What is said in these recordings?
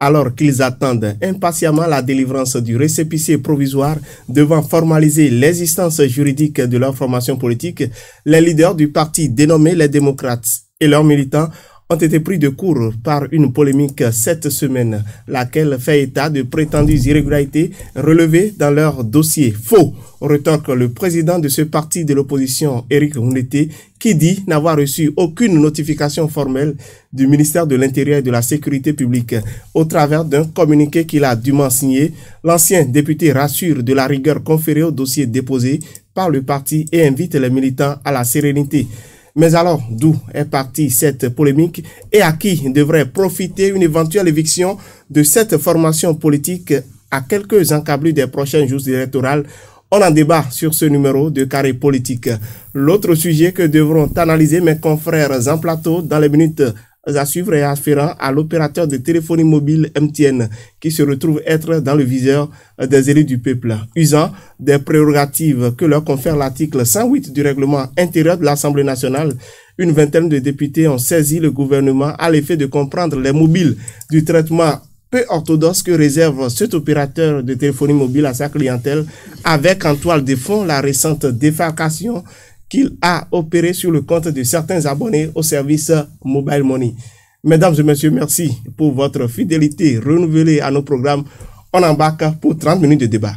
Alors qu'ils attendent impatiemment la délivrance du récépissé provisoire devant formaliser l'existence juridique de leur formation politique, les leaders du parti dénommé les démocrates et leurs militants ont été pris de court par une polémique cette semaine, laquelle fait état de prétendues irrégularités relevées dans leur dossier. Faux, retorque le président de ce parti de l'opposition, Éric Ndoundete, qui dit n'avoir reçu aucune notification formelle du ministère de l'Intérieur et de la Sécurité publique. Au travers d'un communiqué qu'il a dûment signé, l'ancien député rassure de la rigueur conférée au dossier déposé par le parti et invite les militants à la sérénité. Mais alors, d'où est partie cette polémique et à qui devrait profiter une éventuelle éviction de cette formation politique à quelques encablures des prochains jours électoraux? On en débat sur ce numéro de Carré Politique. L'autre sujet que devront analyser mes confrères en plateau dans les minutes à suivre est afférent à l'opérateur de téléphonie mobile MTN qui se retrouve être dans le viseur des élus du peuple, usant des prérogatives que leur confère l'article 108 du règlement intérieur de l'Assemblée nationale. Une vingtaine de députés ont saisi le gouvernement à l'effet de comprendre les mobiles du traitement peu orthodoxe que réserve cet opérateur de téléphonie mobile à sa clientèle, avec en toile de fond la récente défalcation qu'il a opéré sur le compte de certains abonnés au service Mobile Money. Mesdames et messieurs, merci pour votre fidélité renouvelée à nos programmes. On embarque pour 30 minutes de débat.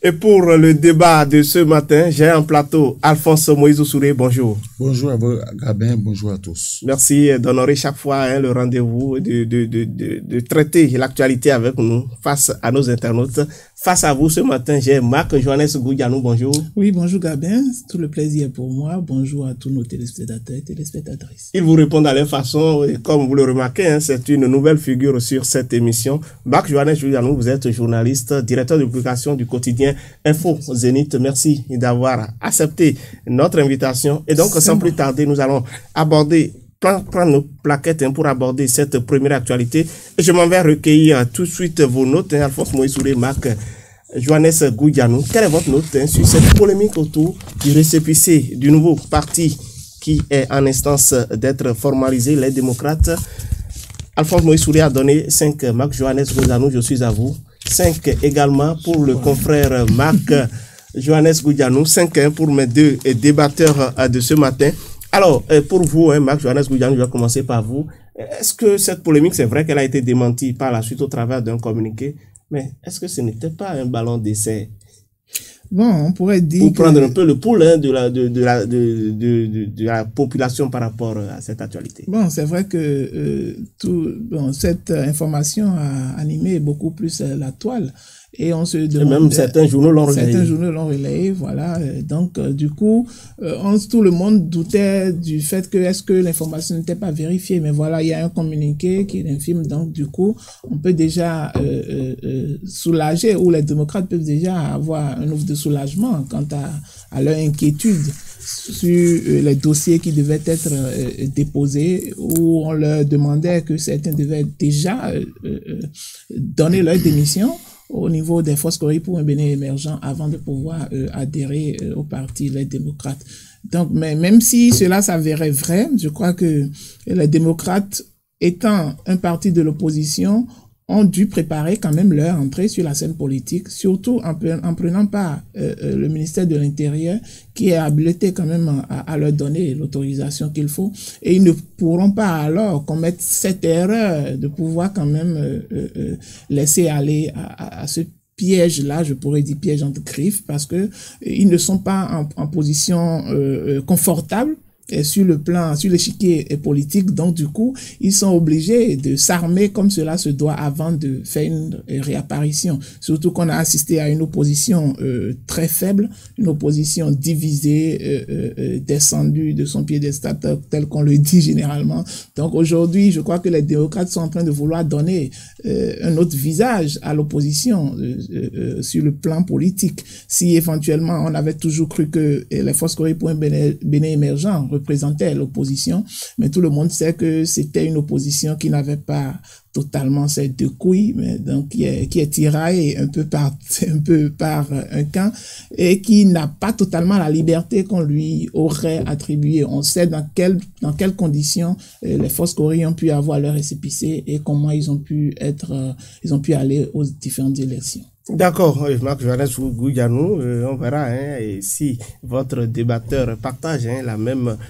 Et pour le débat de ce matin, j'ai en plateau Alphonse Moïse Souré. Bonjour. Bonjour à vous, Gabin. Bonjour à tous. Merci d'honorer chaque fois le rendez-vous, de traiter l'actualité avec nous face à nos internautes. Face à vous ce matin, j'ai Marc Johannes Goudianou. Bonjour. Oui, bonjour Gabin. Tout le plaisir pour moi. Bonjour à tous nos téléspectateurs et téléspectatrices. Ils vous répondent à leur façon. Et comme vous le remarquez, c'est une nouvelle figure sur cette émission. Marc Johannes Goudianou, vous êtes journaliste, directeur de publication du quotidien Info Zénith. Merci d'avoir accepté notre invitation. Et donc, sans plus tarder, nous allons prendre nos plaquettes pour aborder cette première actualité. Et je m'en vais recueillir tout de suite vos notes. Alphonse Moïse Souré, Marc Johannes Goudianou. Quelle est votre note sur cette polémique autour du récépissé du nouveau parti qui est en instance d'être formalisé, les démocrates? Alphonse Moïse Souré a donné 5. Marc Johannes Goudianou, je suis à vous. 5 également pour le confrère Marc Johannes Goudianou. 5 pour mes deux débatteurs de ce matin. Alors, pour vous, Marc Johannes Goudianou, je vais commencer par vous. Est-ce que cette polémique, c'est vrai qu'elle a été démentie par la suite au travers d'un communiqué, mais est-ce que ce n'était pas un ballon d'essai? Bon, on pourrait dire pour prendre un peu le pouls de la population par rapport à cette actualité. Bon, c'est vrai que cette information a animé beaucoup plus la toile. Et on se demande. Et même certains journaux l'ont relayé. Certains journaux l'ont relayé, voilà. Donc, du coup, tout le monde doutait du fait que est-ce que l'information n'était pas vérifiée. Mais voilà, il y a un communiqué qui l'infirme. Donc, du coup, on peut déjà soulager, ou les démocrates peuvent déjà avoir un ouf de soulagement quant à leur inquiétude sur les dossiers qui devaient être déposés, où on leur demandait que certains devaient déjà donner leur démission au niveau des forces Corée pour un Bénin émergent avant de pouvoir adhérer au parti Les Démocrates. Donc, mais même si cela s'avérait vrai, je crois que les démocrates, étant un parti de l'opposition, ont dû préparer quand même leur entrée sur la scène politique, surtout en prenant part le ministère de l'Intérieur qui est habilité quand même à leur donner l'autorisation qu'il faut. Et ils ne pourront pas alors commettre cette erreur de pouvoir quand même laisser aller à ce piège-là, je pourrais dire piège entre griffes, parce que ils ne sont pas en position confortable sur l'échiquier politique. Donc, du coup, ils sont obligés de s'armer comme cela se doit avant de faire une réapparition. Surtout qu'on a assisté à une opposition très faible, une opposition divisée, descendue de son piédestal tel qu'on le dit généralement. Donc, aujourd'hui, je crois que les démocrates sont en train de vouloir donner un autre visage à l'opposition sur le plan politique. Si éventuellement, on avait toujours cru que les forces Corée pour un Bénin émergent représentait l'opposition, mais tout le monde sait que c'était une opposition qui n'avait pas totalement ses deux couilles, mais donc qui est tiraillée un peu par un camp et qui n'a pas totalement la liberté qu'on lui aurait attribuée. On sait dans quelles conditions les forces coréennes ont pu avoir leur récépissé et comment ils ont pu aller aux différentes élections. D'accord, Marc Johannes Goudianou, on verra et si votre débatteur partage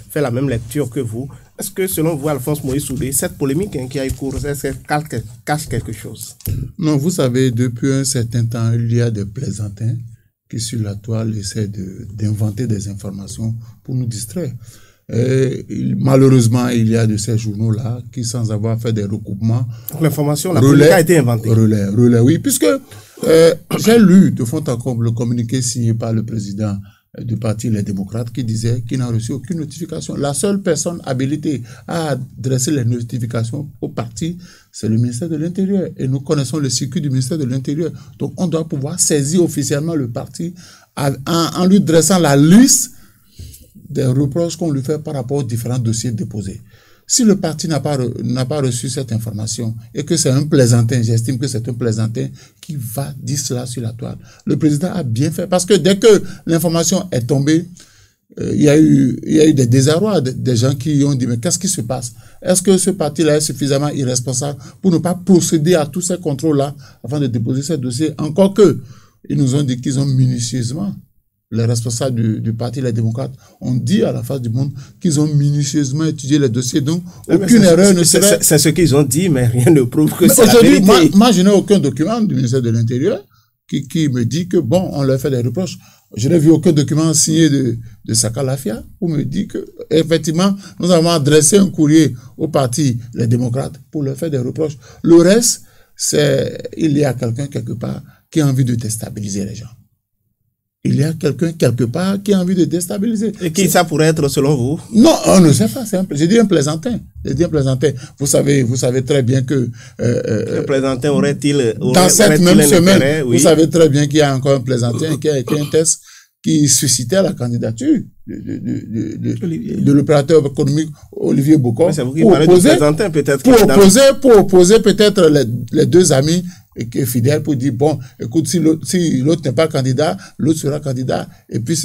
fait la même lecture que vous. Est-ce que selon vous, Alphonse Moïse Soudé, cette polémique qui a eu cours, est-ce qu'elle cache quelque chose? Non, vous savez, depuis un certain temps, il y a des plaisantins qui sur la toile essaient d'inventer des informations pour nous distraire. Malheureusement, il y a de ces journaux-là qui, sans avoir fait des recoupements... Donc l'information, la polémique a été inventée. Relais, oui, puisque j'ai lu de fond en comble le communiqué signé par le président du parti Les Démocrates qui disait qu'il n'a reçu aucune notification. La seule personne habilitée à adresser les notifications au parti, c'est le ministère de l'Intérieur. Et nous connaissons le circuit du ministère de l'Intérieur. Donc on doit pouvoir saisir officiellement le parti en lui dressant la liste des reproches qu'on lui fait par rapport aux différents dossiers déposés. Si le parti n'a pas reçu cette information et que c'est un plaisantin, j'estime que c'est un plaisantin qui va dire cela sur la toile. Le président a bien fait parce que dès que l'information est tombée, il y a eu des désarrois, des gens qui ont dit mais qu'est-ce qui se passe? Est-ce que ce parti-là est suffisamment irresponsable pour ne pas procéder à tous ces contrôles-là avant de déposer ces dossiers? Encore que, ils nous ont dit qu'ils ont minutieusement, les responsables du parti Les Démocrates ont dit à la face du monde qu'ils ont minutieusement étudié les dossiers, donc aucune erreur ne serait... C'est ce qu'ils ont dit, mais rien ne prouve que c'est la vérité. Moi, je n'ai aucun document du ministère de l'Intérieur qui me dit que, bon, on leur fait des reproches. Je n'ai vu aucun document signé de Saka Lafia où me dit que, effectivement, nous avons adressé un courrier au parti Les Démocrates pour leur faire des reproches. Le reste, c'est, il y a quelqu'un quelque part qui a envie de déstabiliser les gens. Il y a quelqu'un quelque part qui a envie de déstabiliser. Et qui ça pourrait être selon vous? Non, on ne sait pas. J'ai dit un plaisantin. Vous savez très bien que... le plaisantin aurait-il dans cette même semaine, oui. Vous savez très bien qu'il y a encore un plaisantin qui a été un test qui suscitait la candidature de l'opérateur économique Olivier Bocor pour opposer peut-être les deux amis et fidèles pour dire bon, écoute, si l'autre n'est pas candidat, l'autre sera candidat. Et puis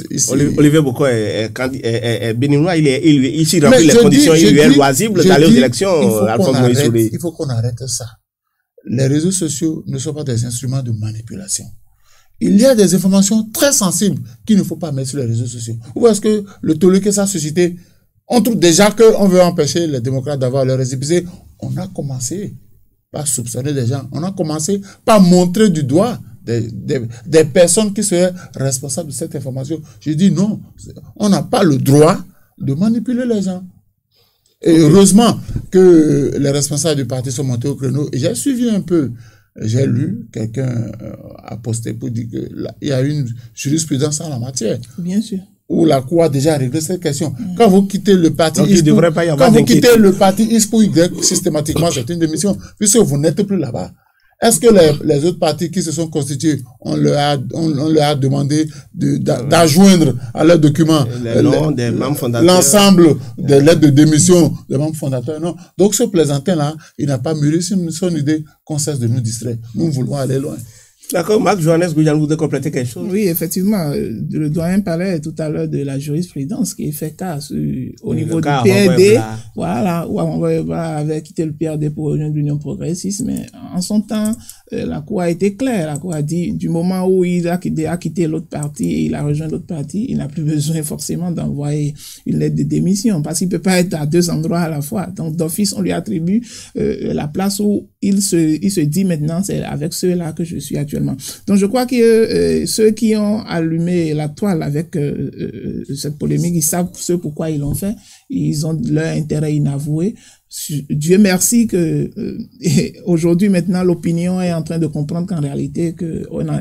Olivier Bocor est béninois, il s'y remplit les conditions, il lui est loisible d'aller aux élections. Il faut qu'on arrête ça. Les réseaux sociaux ne sont pas des instruments de manipulation. Il y a des informations très sensibles qu'il ne faut pas mettre sur les réseaux sociaux. Ou est-ce que le tollé que ça a suscité, on trouve déjà qu'on veut empêcher les démocrates d'avoir leur récépissé. On a commencé par soupçonner des gens. On a commencé par montrer du doigt des personnes qui seraient responsables de cette information. Je dis non, on n'a pas le droit de manipuler les gens. Et heureusement que les responsables du parti sont montés au créneau. Et j'ai suivi un peu. J'ai lu, quelqu'un a posté pour dire qu'il y a une jurisprudence en la matière. Bien sûr. Où la Cour a déjà réglé cette question. Quand vous quittez le parti X pour Y, systématiquement, c'est une démission, puisque vous n'êtes plus là-bas. Est-ce que les autres partis qui se sont constitués, on leur a demandé d'adjoindre à leurs documents l'ensemble des lettres de démission des membres fondateurs? Non. Donc ce plaisantin-là, il n'a pas mûri son idée qu'on cesse de nous distraire. Nous voulons aller loin. D'accord, Marc Johannes Goudianou, vous voulez compléter quelque chose? Oui, effectivement. Le doyen parlait tout à l'heure de la jurisprudence qui est fait cas au niveau du PRD. Voilà, où Renvoyebla avait quitté le PRD pour rejoindre l'Union progressiste, mais en son temps, la Cour a été claire. La Cour a dit, du moment où il a quitté l'autre parti et il a rejoint l'autre parti, il n'a plus besoin forcément d'envoyer une lettre de démission parce qu'il peut pas être à deux endroits à la fois. Donc, d'office, on lui attribue la place où il se dit maintenant, c'est avec ceux-là que je suis actuellement. Donc je crois que ceux qui ont allumé la toile avec cette polémique, ils savent ce pourquoi ils l'ont fait. Ils ont leur intérêt inavoué. Dieu merci que aujourd'hui maintenant l'opinion est en train de comprendre qu'en réalité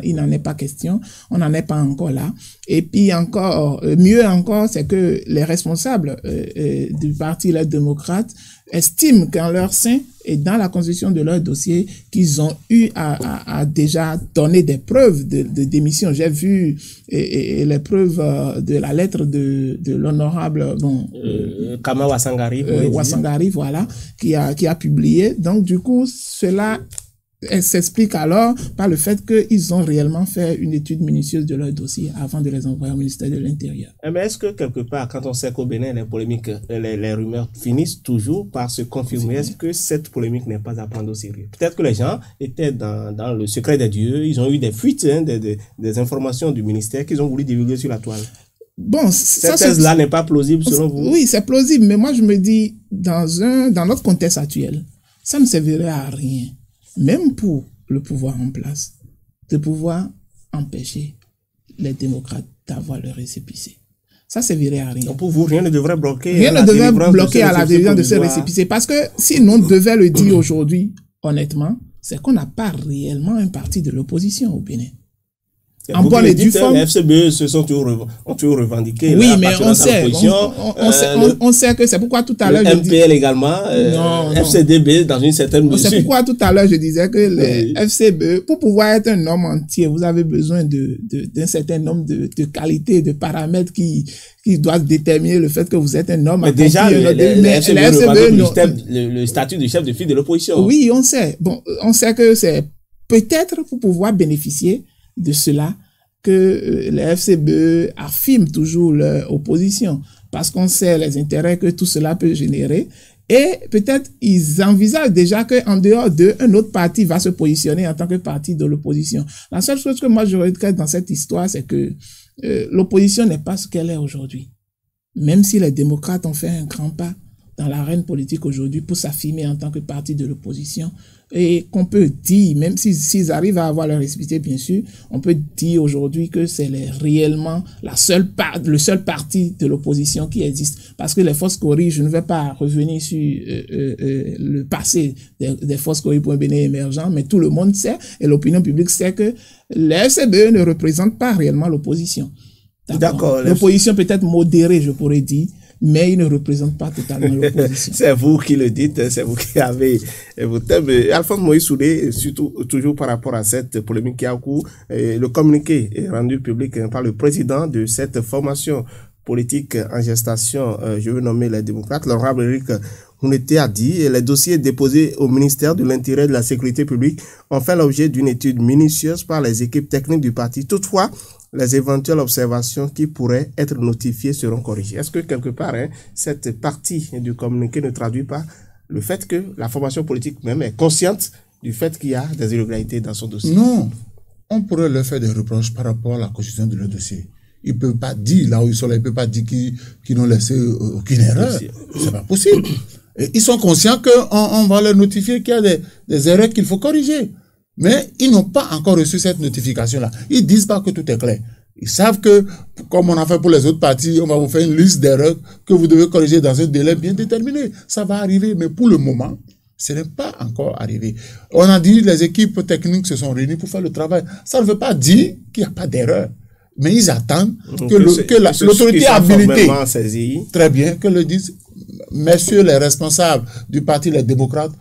il n'en est pas question, on n'en est pas encore là. Et puis encore mieux encore, c'est que les responsables du parti Les Démocrates estiment qu'en leur sein et dans la constitution de leur dossier qu'ils ont eu à déjà donner des preuves de démission. J'ai vu les preuves de la lettre de l'honorable Kama Wassangari, Wassangari, voilà, qui a publié. Donc du coup cela s'explique alors par le fait qu'ils ont réellement fait une étude minutieuse de leur dossier avant de les envoyer au ministère de l'Intérieur. Mais est-ce que quelque part, quand on sait qu'au Bénin, les polémiques, les rumeurs finissent toujours par se confirmer, est-ce que cette polémique n'est pas à prendre au sérieux? Peut-être que les gens étaient dans le secret des dieux, ils ont eu des fuites, des informations du ministère qu'ils ont voulu divulguer sur la toile. Bon, cette thèse-là n'est pas plausible selon vous? Oui, c'est plausible, mais moi je me dis, dans notre contexte actuel, ça ne servirait à rien. Même pour le pouvoir en place, de pouvoir empêcher les démocrates d'avoir le récépissé. Ça servirait à rien. Donc pour vous, rien ne devrait bloquer. Rien ne devrait bloquer à la délivrance de ce récépissé. Parce que si l'on devait le dire aujourd'hui, honnêtement, c'est qu'on n'a pas réellement un parti de l'opposition au Bénin. En bonne et due forme. Les FCBE ont toujours revendiqué. Oui, mais on sait que c'est pourquoi tout à l'heure. Le MPL également, FCDB dans une certaine mesure. C'est pourquoi tout à l'heure je disais que les FCBE, pour pouvoir être un homme entier, vous avez besoin d'un certain nombre de qualités, de paramètres qui doivent déterminer le fait que vous êtes un homme. Mais déjà, les FCBE le statut de chef de file de l'opposition. Oui, on sait. Bon, on sait que c'est peut-être pour pouvoir bénéficier de cela que les FCBE affirment toujours leur opposition, parce qu'on sait les intérêts que tout cela peut générer, et peut-être ils envisagent déjà qu'en dehors d'eux, un autre parti va se positionner en tant que parti de l'opposition. La seule chose que moi je regrette dans cette histoire, c'est que l'opposition n'est pas ce qu'elle est aujourd'hui. Même si les démocrates ont fait un grand pas dans l'arène politique aujourd'hui pour s'affirmer en tant que parti de l'opposition, et qu'on peut dire, même s'ils arrivent à avoir leur récépissé, bien sûr, on peut dire aujourd'hui que c'est réellement le seul parti de l'opposition qui existe. Parce que les forces Cori, je ne vais pas revenir sur le passé des forces Cori pour un Bénin émergent, mais tout le monde sait, et l'opinion publique sait que les FCBE ne représentent pas réellement l'opposition. D'accord. L'opposition peut être modérée, je pourrais dire, mais il ne représente pas totalement l'opposition. C'est vous qui le dites, c'est vous qui avez vos thèmes. Alphonse Moïse Soudé, surtout toujours par rapport à cette polémique qui a cours, le communiqué est rendu public par le président de cette formation politique en gestation, je veux nommer les démocrates, l'honorable Eric Hunete a dit, les dossiers déposés au ministère de l'Intérieur et de la Sécurité publique ont fait l'objet d'une étude minutieuse par les équipes techniques du parti. Toutefois, les éventuelles observations qui pourraient être notifiées seront corrigées. Est-ce que quelque part, cette partie du communiqué ne traduit pas le fait que la formation politique même est consciente du fait qu'il y a des irrégularités dans son dossier? Non, on pourrait leur faire des reproches par rapport à la constitution de leur dossier. Ils ne peuvent pas dire, là où ils sont là, ils ne peuvent pas dire qu'ils n'ont laissé aucune erreur. C'est pas possible. Et ils sont conscients qu'on va leur notifier qu'il y a des erreurs qu'il faut corriger. Mais ils n'ont pas encore reçu cette notification-là. Ils disent pas que tout est clair. Ils savent que, comme on a fait pour les autres partis, on va vous faire une liste d'erreurs que vous devez corriger dans un délai bien déterminé. Ça va arriver, mais pour le moment, ce n'est pas encore arrivé. On a dit les équipes techniques se sont réunies pour faire le travail. Ça ne veut pas dire qu'il n'y a pas d'erreur. Mais ils attendent que l'autorité habilitée, très bien, que le disent, messieurs les responsables du parti Les Démocrates,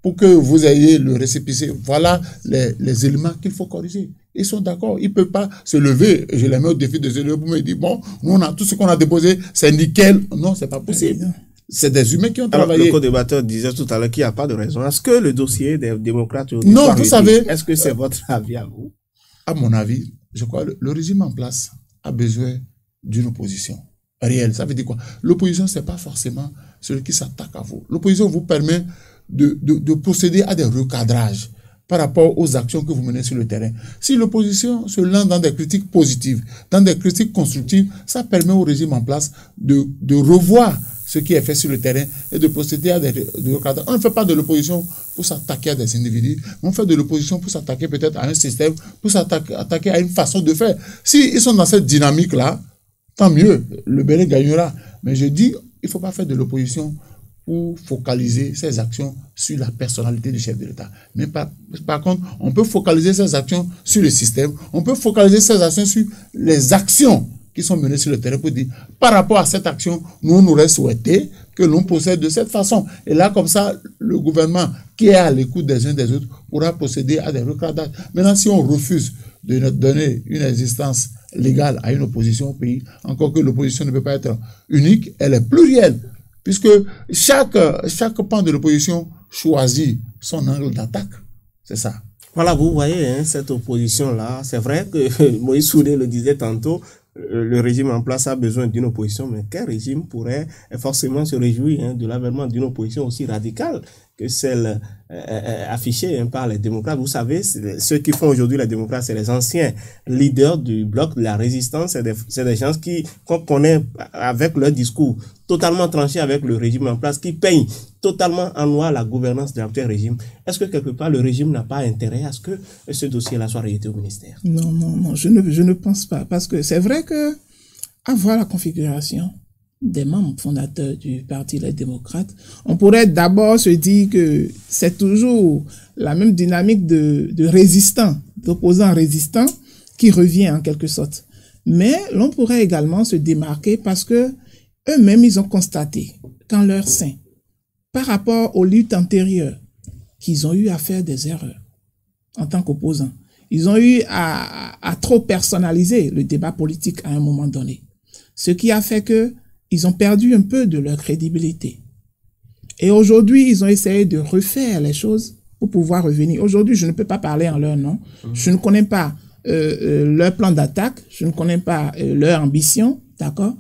pour que vous ayez le récépissé. Voilà les éléments qu'il faut corriger. Ils sont d'accord. Ils ne peuvent pas se lever. Je les mets au défi de se lever pour me dire, bon, nous, tout ce qu'on a déposé, c'est nickel. Non, c'est pas possible. C'est des humains qui ont travaillé. Le co-débatteur disait tout à l'heure qu'il n'y a pas de raison. Est-ce que le dossier des démocrates... Non, vous savez... Est-ce que c'est votre avis à vous? À mon avis, je crois que le régime en place a besoin d'une opposition réelle. Ça veut dire quoi? L'opposition, c'est pas forcément celui qui s'attaque à vous. L'opposition vous permet de procéder à des recadrages par rapport aux actions que vous menez sur le terrain. Si l'opposition se lance dans des critiques positives, dans des critiques constructives, ça permet au régime en place de revoir ce qui est fait sur le terrain et de procéder à des recadrages. On ne fait pas de l'opposition pour s'attaquer à des individus, on fait de l'opposition pour s'attaquer peut-être à un système, pour s'attaquer à une façon de faire. S'ils sont dans cette dynamique-là, tant mieux, le Bénin gagnera. Mais je dis, il ne faut pas faire de l'opposition pour focaliser ses actions sur la personnalité du chef de l'État. Mais par contre, on peut focaliser ses actions sur le système, on peut focaliser ses actions sur les actions qui sont menées sur le terrain pour dire, par rapport à cette action, nous, on aurait souhaité que l'on procède de cette façon. Et là, comme ça, le gouvernement qui est à l'écoute des uns des autres pourra procéder à des recadrages. Maintenant, si on refuse de donner une existence légale à une opposition au pays, encore que l'opposition ne peut pas être unique, elle est plurielle. Puisque chaque pan de l'opposition choisit son angle d'attaque. C'est ça. Voilà, vous voyez, hein, cette opposition-là, c'est vrai que Moïse Soudé le disait tantôt, le régime en place a besoin d'une opposition, mais quel régime pourrait forcément se réjouir de l'avènement d'une opposition aussi radicale que celle affichée par les démocrates? Vous savez, ceux qui font aujourd'hui les démocrates, c'est les anciens leaders du bloc de la résistance, c'est des gens qu'on connaît avec leur discours totalement tranché avec le régime en place, qui peignent totalement en noir la gouvernance de l'actuel régime. Est-ce que quelque part le régime n'a pas intérêt à ce que ce dossier-là soit rejeté au ministère? Non, je ne pense pas, parce que c'est vrai que avoir la configuration des membres fondateurs du Parti Les Démocrates, on pourrait d'abord se dire que c'est toujours la même dynamique de résistants, d'opposants résistants qui revient en quelque sorte. Mais l'on pourrait également se démarquer parce que eux-mêmes, ils ont constaté qu'en leur sein, par rapport aux luttes antérieures, qu'ils ont eu à faire des erreurs en tant qu'opposants. Ils ont eu à trop personnaliser le débat politique à un moment donné. Ce qui a fait que ils ont perdu un peu de leur crédibilité. Et aujourd'hui, ils ont essayé de refaire les choses pour pouvoir revenir. Aujourd'hui, je ne peux pas parler en leur nom. Je ne connais pas leur plan d'attaque. Je ne connais pas leur ambition. D'accord?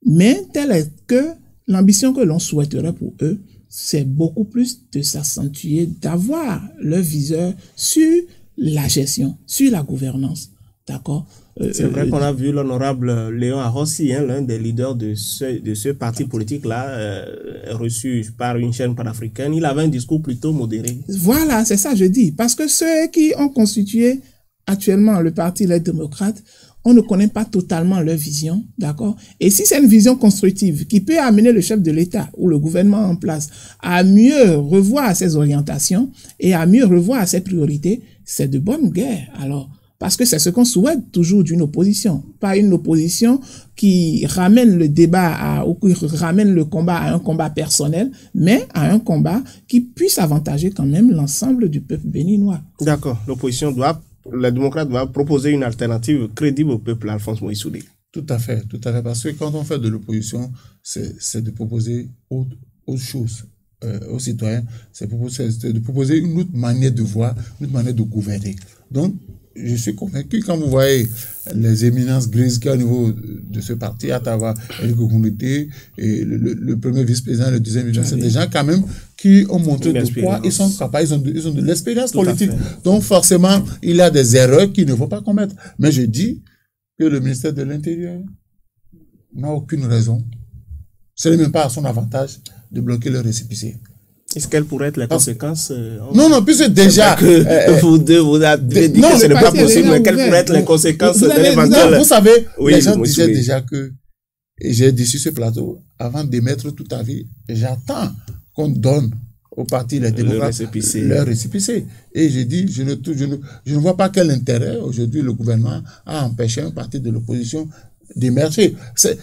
Mais telle est que l'ambition que l'on souhaiterait pour eux, c'est beaucoup plus de s'accentuer, d'avoir leur viseur sur la gestion, sur la gouvernance. D'accord? C'est vrai qu'on a vu l'honorable Léon Arossi, l'un des leaders de ce parti politique-là, reçu par une chaîne panafricaine. Il avait un discours plutôt modéré. Voilà, c'est ça je dis. Parce que ceux qui ont constitué actuellement le Parti Les Démocrates, on ne connaît pas totalement leur vision, d'accord? Et si c'est une vision constructive qui peut amener le chef de l'État ou le gouvernement en place à mieux revoir ses orientations et à mieux revoir ses priorités, c'est de bonne guerre. Alors, parce que c'est ce qu'on souhaite toujours d'une opposition. Pas une opposition qui ramène le débat ou qui ramène le combat à un combat personnel, mais à un combat qui puisse avantager quand même l'ensemble du peuple béninois. D'accord. Les démocrates doivent proposer une alternative crédible au peuple, Alphonse Moïse Soudé. Tout à fait. Parce que quand on fait de l'opposition, c'est de proposer autre chose aux citoyens. C'est de proposer une autre manière de voir, une autre manière de gouverner. Donc, je suis convaincu, quand vous voyez les éminences grises qu'il y a au niveau de ce parti, à travers Eric Okounouté et le premier vice-président, le deuxième vice-président, c'est des gens quand même qui ont montré de quoi ils sont capables, ils ont de l'expérience politique. Donc forcément, il y a des erreurs qu'il ne faut pas commettre. Mais je dis que le ministère de l'Intérieur n'a aucune raison, ce n'est même pas à son avantage, de bloquer le récépissé. Est-ce quelles pourraient être les conséquences? Non, puisque déjà... vous avez dit que ce n'est pas possible, mais quelles pourraient être les conséquences de l'éventuel... Vous savez, les gens disaient déjà que, et j'ai dit sur ce plateau, avant d'émettre tout avis, j'attends qu'on donne au parti Les Démocrates leur récépissé. Et j'ai dit, je ne vois pas quel intérêt aujourd'hui le gouvernement a empêché un parti de l'opposition d'émerger.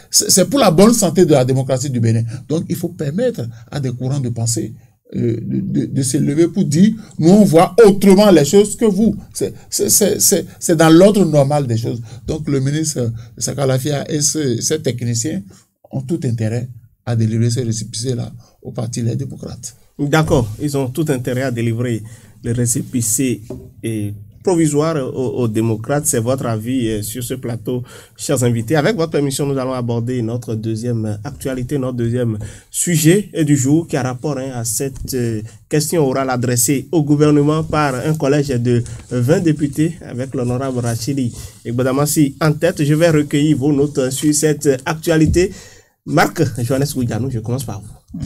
C'est pour la bonne santé de la démocratie du Bénin. Donc, il faut permettre à des courants de pensée de s'élever pour dire, nous on voit autrement les choses que vous. C'est dans l'ordre normal des choses. Donc le ministre Sakalafia et ses techniciens ont tout intérêt à délivrer ces récépissés-là au Parti Les Démocrates. D'accord, ils ont tout intérêt à délivrer les récépissés provisoire aux démocrates. C'est votre avis sur ce plateau, chers invités. Avec votre permission, nous allons aborder notre deuxième actualité, notre deuxième sujet du jour qui a rapport à cette question orale adressée au gouvernement par un collège de 20 députés avec l'honorable Rachidi Gbadamassi en tête. Je vais recueillir vos notes sur cette actualité. Marc Johannes Goudianou, je commence par vous.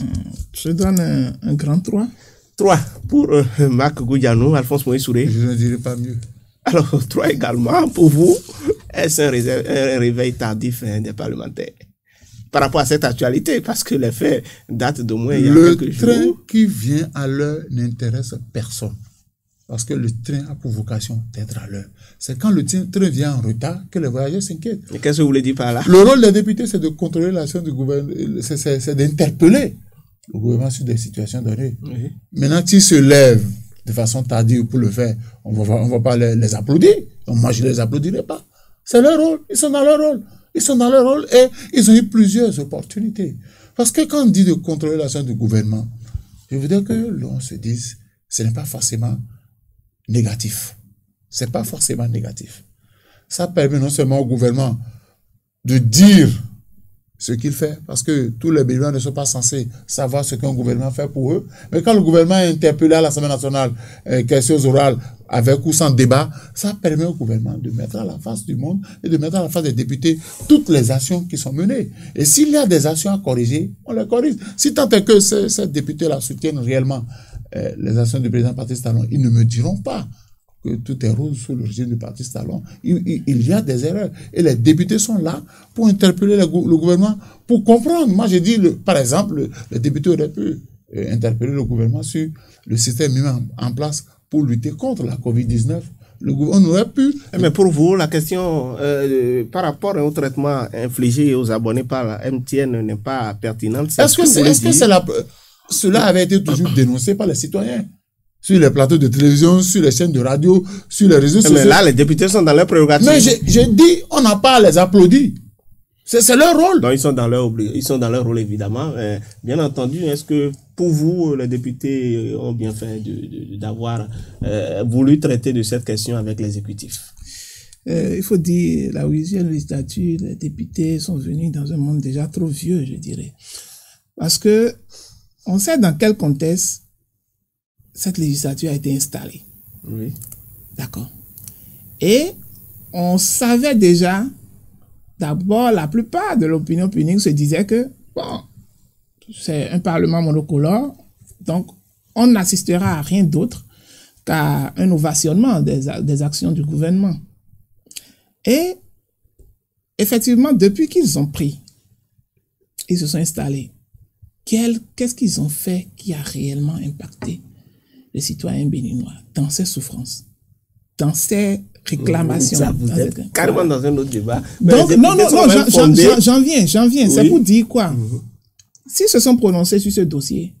Je donne un grand 3. 3 pour Marc Goudianou, Alphonse Moïse Soudé. Je ne dirais pas mieux. Alors, 3 également pour vous. Est-ce un réveil tardif des parlementaires? par rapport à cette actualité, parce que les faits datent d'au moins il y a quelques jours. Le train qui vient à l'heure n'intéresse personne. Parce que le train a pour vocation d'être à l'heure. C'est quand le train vient en retard que les voyageurs s'inquiètent. Et qu'est-ce que vous voulez dire par là? Le rôle des députés, c'est de contrôler l'action du gouvernement, c'est d'interpeller le gouvernement sur des situations données. Oui. Maintenant, s'ils se lèvent de façon tardive pour le faire, on va pas les applaudir. Donc, moi, je les applaudirai pas. C'est leur rôle. Ils sont dans leur rôle. Ils sont dans leur rôle et ils ont eu plusieurs opportunités. Parce que quand on dit de contrôler l'action du gouvernement, je voudrais que l'on se dise, ce n'est pas forcément négatif. C'est pas forcément négatif. Ça permet non seulement au gouvernement de dire ce qu'il fait, parce que tous les Béninois ne sont pas censés savoir ce qu'un gouvernement fait pour eux. Mais quand le gouvernement est interpellé à l'Assemblée nationale, questions orales, avec ou sans débat, ça permet au gouvernement de mettre à la face du monde et de mettre à la face des députés toutes les actions qui sont menées. Et s'il y a des actions à corriger, on les corrige. Si tant est que ces députés-là soutiennent réellement les actions du président Patrice Talon, ils ne me diront pas que tout est rose sous le régime du Patrice Talon. Il y a des erreurs. Et les députés sont là pour interpeller le gouvernement, pour comprendre. Moi, j'ai dit, par exemple, les députés auraient pu interpeller le gouvernement sur le système mis en place pour lutter contre la COVID-19. Le gouvernement aurait pu... Mais pour vous, la question par rapport au traitement infligé aux abonnés par la MTN n'est pas pertinente. Cela avait été toujours dénoncé par les citoyens? Sur les plateaux de télévision, sur les chaînes de radio, sur les réseaux sociaux. Mais là, les députés sont dans leur prérogative. Mais j'ai dit, on n'a pas à les applaudir. C'est leur rôle. Donc, ils sont dans leur rôle, évidemment. Bien entendu, est-ce que, pour vous, les députés ont bien fait d'avoir voulu traiter de cette question avec l'exécutif? Il faut dire, la 8e législature, les députés sont venus dans un monde déjà trop vieux, je dirais. Parce que, on sait dans quel contexte cette législature a été installée. Oui. D'accord. Et on savait déjà, d'abord, la plupart de l'opinion publique se disait que, bon, c'est un parlement monocolore, donc on n'assistera à rien d'autre qu'à un ovationnement des actions du gouvernement. Et, effectivement, depuis qu'ils ont pris, ils se sont installés, qu'est-ce qu'ils ont fait qui a réellement impacté les citoyens béninois dans ces souffrances, dans ces réclamations? Ça, vous êtes carrément dans un autre débat. Donc, non, j'en viens. Oui. C'est pour dire quoi? S'ils se sont prononcés sur ce dossier,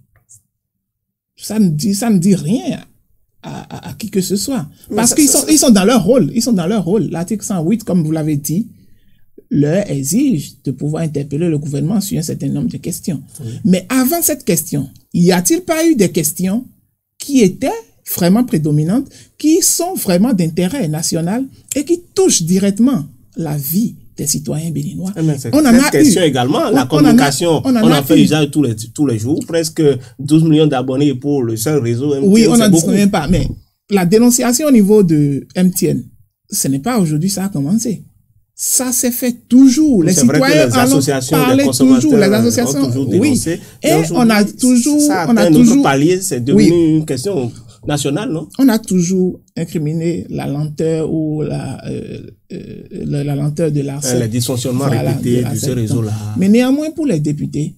ça ne dit rien à qui que ce soit. Parce qu'ils sont dans leur rôle. Ils sont dans leur rôle. L'article 108, comme vous l'avez dit, leur exige de pouvoir interpeller le gouvernement sur un certain nombre de questions. Oui. Mais avant cette question, y a-t-il pas eu des questions qui étaient vraiment prédominantes, qui sont vraiment d'intérêt national et qui touchent directement la vie des citoyens béninois? On en a question également, la communication, on en fait usage tous les jours, presque 12 millions d'abonnés pour le seul réseau MTN. Oui, on n'en discute même pas, mais la dénonciation au niveau de MTN, ce n'est pas aujourd'hui ça a commencé. Ça s'est fait toujours. Les citoyens les associations parlaient toujours. Les associations, ont toujours dénoncé. Et on a toujours, palier, c'est devenu une question nationale, non? On a toujours incriminé la lenteur ou la lenteur de l'ARCEP. Les dysfonctionnements répétés de ce réseau-là. Mais néanmoins, pour les députés,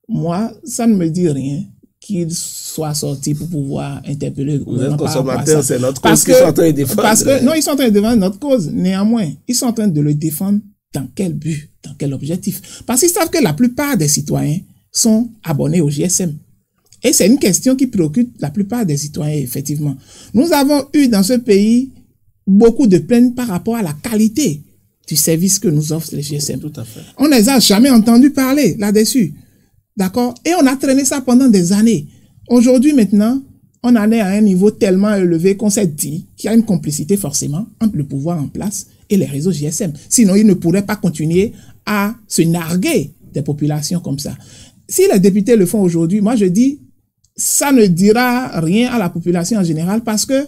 moi, ça ne me dit rien qu'ils soient sortis pour pouvoir interpeller le gouvernement. Vous êtes consommateur, c'est notre cause qu'ils sont en train de défendre. Non, ils sont en train de défendre notre cause. Néanmoins, ils sont en train de le défendre dans quel but, dans quel objectif? Parce qu'ils savent que la plupart des citoyens sont abonnés au GSM. Et c'est une question qui préoccupe la plupart des citoyens, effectivement. Nous avons eu dans ce pays beaucoup de plaintes par rapport à la qualité du service que nous offre les GSM. Tout à fait. On ne les a jamais entendus parler là-dessus. D'accord? Et on a traîné ça pendant des années. Aujourd'hui, maintenant, on en est à un niveau tellement élevé qu'on s'est dit qu'il y a une complicité forcément entre le pouvoir en place et les réseaux GSM. Sinon, ils ne pourraient pas continuer à se narguer des populations comme ça. Si les députés le font aujourd'hui, moi je dis, ça ne dira rien à la population en général parce que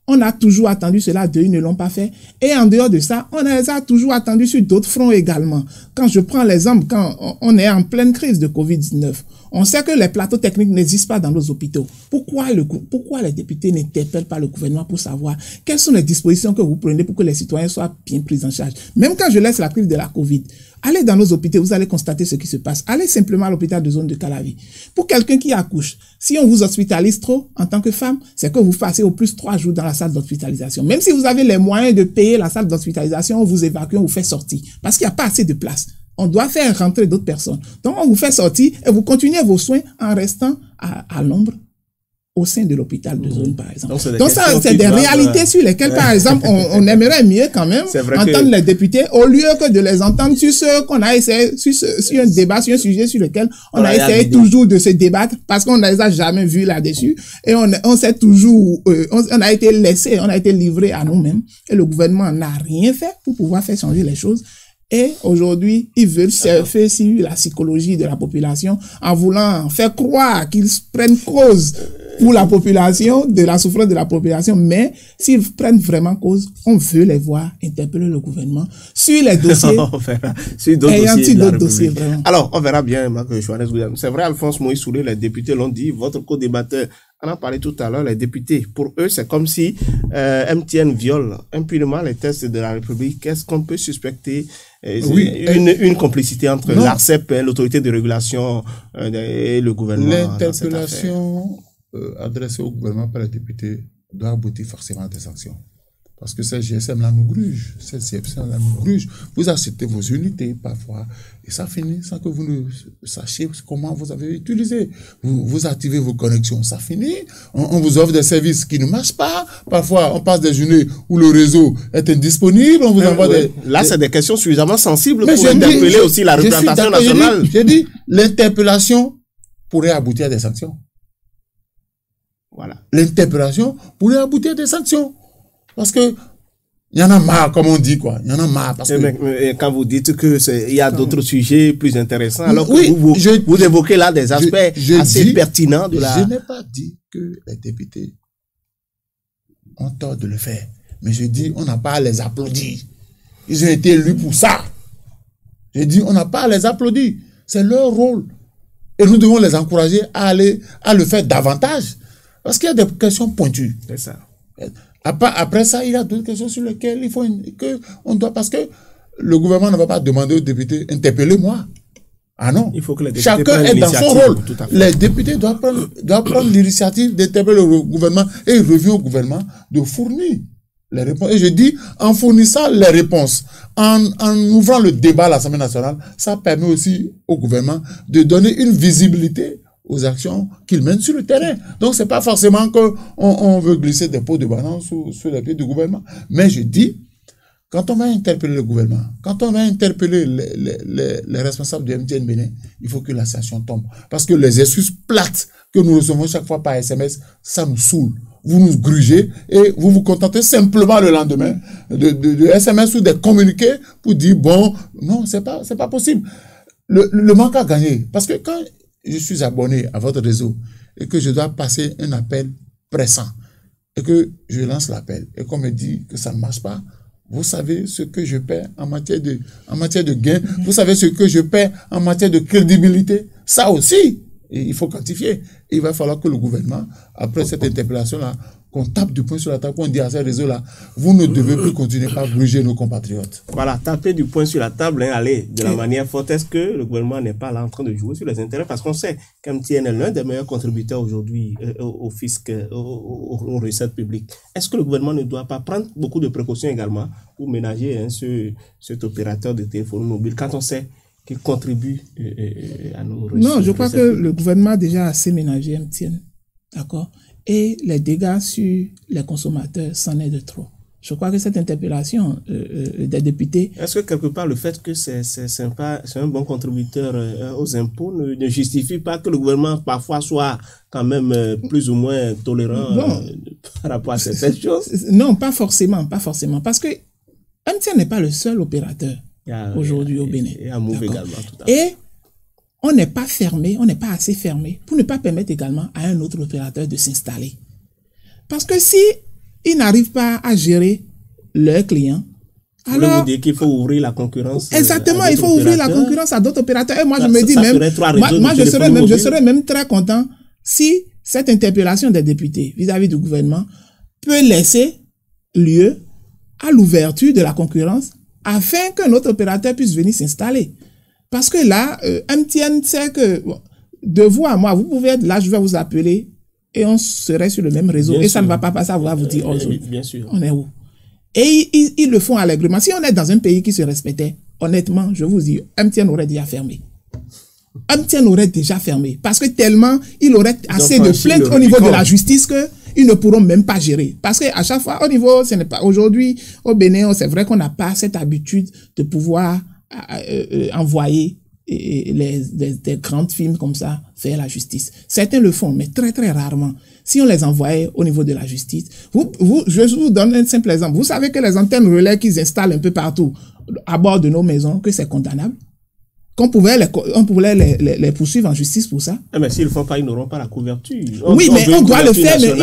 on a toujours attendu cela d'eux, ils ne l'ont pas fait. Et en dehors de ça, on les a toujours attendus sur d'autres fronts également. Quand je prends l'exemple, quand on est en pleine crise de Covid-19, On sait que les plateaux techniques n'existent pas dans nos hôpitaux. Pourquoi les députés n'interpellent pas le gouvernement pour savoir quelles sont les dispositions que vous prenez pour que les citoyens soient bien pris en charge? Même quand je laisse la crise de la Covid, allez dans nos hôpitaux, vous allez constater ce qui se passe. Allez simplement à l'hôpital de zone de Calavi. Pour quelqu'un qui accouche, si on vous hospitalise trop en tant que femme, c'est que vous passez au plus 3 jours dans la salle d'hospitalisation. Même si vous avez les moyens de payer la salle d'hospitalisation, on vous évacue, on vous fait sortir. Parce qu'il n'y a pas assez de place. On doit faire rentrer d'autres personnes. Donc, on vous fait sortir et vous continuez vos soins en restant à l'ombre au sein de l'hôpital de zone, par exemple. Donc ça, c'est des réalités sur lesquelles, par exemple, on aimerait mieux quand même entendre les députés au lieu que de les entendre sur ce qu'on a essayé, sur un débat, sur un sujet sur lequel on a essayé toujours de se débattre parce qu'on ne les a jamais vus là-dessus et on s'est toujours, on a été laissé, on a été livré à nous-mêmes et le gouvernement n'a rien fait pour pouvoir faire changer les choses. Et aujourd'hui, ils veulent surfer sur la psychologie de la population en voulant faire croire qu'ils prennent cause pour la population, de la souffrance de la population. Mais s'ils prennent vraiment cause, on veut les voir interpeller le gouvernement sur les dossiers. On verra. Sur d'autres dossiers, vraiment. Alors, on verra bien, Marc Johannes Goudiam. C'est vrai, Alphonse Moïse Soulé, les députés l'ont dit, votre co-débatteur, on en parlait tout à l'heure, les députés, pour eux, c'est comme si MTN viole impunément les tests de la République. Qu'est-ce qu'on peut suspecter? Une complicité entre l'ARCEP, l'autorité de régulation et le gouvernement. L'interpellation adressée au gouvernement par les députés doit aboutir forcément à des sanctions. Parce que ces GSM-là nous grugent, ces CFC-là nous grugent. Vous achetez vos unités parfois et ça finit sans que vous ne sachiez comment vous avez utilisé. Vous activez vos connexions, ça finit. On vous offre des services qui ne marchent pas. Parfois, on passe des journées où le réseau est indisponible. On vous envoie Là, c'est des questions suffisamment sensibles pour interpeller aussi la représentation nationale. J'ai dit, l'interpellation pourrait aboutir à des sanctions. Voilà. L'interpellation pourrait aboutir à des sanctions. Parce que il y en a marre, comme on dit, quoi. Il y en a marre. Parce que quand vous dites il y a d'autres sujets plus intéressants, alors que vous évoquez là des aspects assez pertinents de la... Je n'ai pas dit que les députés ont tort de le faire. Mais je dis, on n'a pas à les applaudir. Ils ont été élus pour ça. Je dis, on n'a pas à les applaudir. C'est leur rôle. Et nous devons les encourager à le faire davantage. Parce qu'il y a des questions pointues. C'est ça. Après ça, il y a d'autres questions sur lesquelles il faut parce que le gouvernement ne va pas demander aux députés, interpellez-moi. Ah non. Il faut que les députés chacun est dans son rôle. Les députés doivent prendre l'initiative d'interpeller le gouvernement et il revient au gouvernement de fournir les réponses. Et je dis, en fournissant les réponses, en ouvrant le débat à l'Assemblée nationale, ça permet aussi au gouvernement de donner une visibilité aux actions qu'il mène sur le terrain. Donc, c'est pas forcément qu'on veut glisser des pots de banane sous les pieds du gouvernement. Mais je dis, quand on va interpeller le gouvernement, quand on va interpeller les responsables de MTN Bénin, il faut que la sanction tombe. Parce que les excuses plates que nous recevons chaque fois par SMS, ça nous saoule. Vous nous grugez et vous vous contentez simplement le lendemain de SMS ou des communiqués pour dire, bon, non, c'est pas possible. Le manque à gagner. Parce que quand je suis abonné à votre réseau et que je dois passer un appel pressant et que je lance l'appel et qu'on me dit que ça ne marche pas, vous savez ce que je perds en matière de gain, vous savez ce que je perds en matière de crédibilité. Ça aussi, il faut quantifier. Et il va falloir que le gouvernement, après cette interpellation-là, qu'on tape du poing sur la table, qu'on dit à ces réseaux-là, vous ne devez plus continuer à gruger nos compatriotes. Voilà, taper du poing sur la table, allez, de la manière forte. Est-ce que le gouvernement n'est pas là en train de jouer sur les intérêts? Parce qu'on sait qu'MTN est l'un des meilleurs contributeurs aujourd'hui au fisc, aux recettes publiques. Est-ce que le gouvernement ne doit pas prendre beaucoup de précautions également pour ménager cet opérateur de téléphonie mobile quand on sait qu'il contribue à nos recettes? Non, je crois que le gouvernement a déjà assez ménagé MTN. D'accord? Et les dégâts sur les consommateurs, c'en est de trop. Je crois que cette interpellation des députés... Est-ce que quelque part le fait que c'est un bon contributeur aux impôts ne justifie pas que le gouvernement parfois soit quand même plus ou moins tolérant par rapport à certaines choses? Non, pas forcément. Parce que MTN n'est pas le seul opérateur aujourd'hui au Bénin. Et à Move également. Tout à fait. Et on n'est pas fermé, on n'est pas assez fermé pour ne pas permettre également à un autre opérateur de s'installer. Parce que si ils n'arrivent pas à gérer leurs clients, Alors, vous dire qu'il faut ouvrir la concurrence. Exactement, il faut ouvrir la concurrence à d'autres opérateurs. Et moi, je me dis même, moi je serais même très content si cette interpellation des députés vis-à-vis du gouvernement peut laisser lieu à l'ouverture de la concurrence afin qu'un autre opérateur puisse venir s'installer. Parce que là, MTN sait que de vous à moi, vous pouvez être là, je vais vous appeler et on serait sur le même réseau. Bien et sûr. Ça ne va pas passer à vous dire, bien sûr. On est où? Et ils le font allègrement. Si on est dans un pays qui se respectait, honnêtement, je vous dis, MTN aurait déjà fermé. MTN aurait déjà fermé. Parce que tellement, il aurait assez de plaintes au niveau de la justice que ils ne pourront même pas gérer. Parce qu'à chaque fois, au niveau, ce n'est pas, aujourd'hui, au Bénin, c'est vrai qu'on n'a pas cette habitude de pouvoir envoyer des grands films comme ça faire la justice. Certains le font, mais très très rarement. Si on les envoyait au niveau de la justice, je vous donne un simple exemple. Vous savez que les antennes relais qu'ils installent un peu partout à bord de nos maisons, que c'est condamnable. On pouvait les poursuivre en justice pour ça. Mais s'ils ne le font pas, ils n'auront pas la couverture. Oui, mais on doit le faire, mais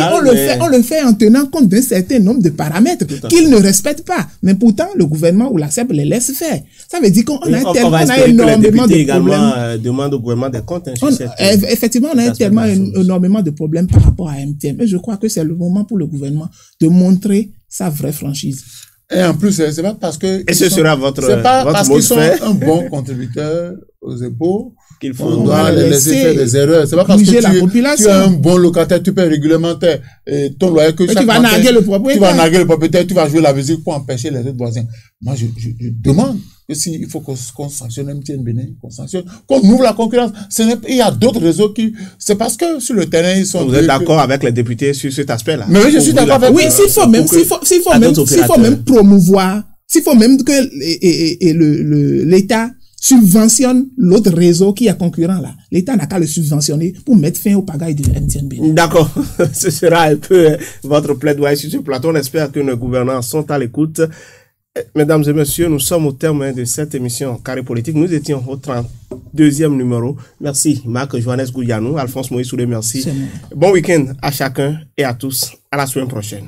on le fait en tenant compte d'un certain nombre de paramètres qu'ils ne respectent pas. Mais pourtant, le gouvernement ou la CEP les laisse faire. Ça veut dire qu'on a énormément de problèmes. Demande au gouvernement des comptes. Effectivement, on a tellement énormément de problèmes par rapport à MTN. Mais je crois que c'est le moment pour le gouvernement de montrer sa vraie franchise. Et en plus, c'est pas parce que... Et ce sera votre c'est pas parce qu'ils sont un bon contributeur aux impôts qu'il faut... On doit les laisser faire des erreurs. C'est pas parce que tu es un bon locataire, tu peux réglementer ton loyer que tu vas narguer le propriétaire. Tu vas narguer le propriétaire, tu vas jouer la musique pour empêcher les autres voisins. Moi, je demande que il faut qu'on sanctionne MTN Bénin, qu'on ouvre la concurrence. Il y a d'autres réseaux qui... C'est parce que sur le terrain, ils sont... Vous êtes d'accord avec les députés sur cet aspect-là? Mais oui, je suis d'accord avec... Oui, s'il faut même promouvoir, s'il faut même que l'État subventionne l'autre réseau qui est concurrent là. L'État n'a qu'à le subventionner pour mettre fin au pagaille de MTN Bénin. D'accord. Ce sera un peu votre plaidoyer sur ce plateau. On espère que nos gouvernants sont à l'écoute. Mesdames et messieurs, nous sommes au terme de cette émission Carré Politique. Nous étions au 32e numéro. Merci Marc Johannes Goudianou, Alphonse Moïse Soulé, merci. Bon week-end à chacun et à tous. À la semaine prochaine.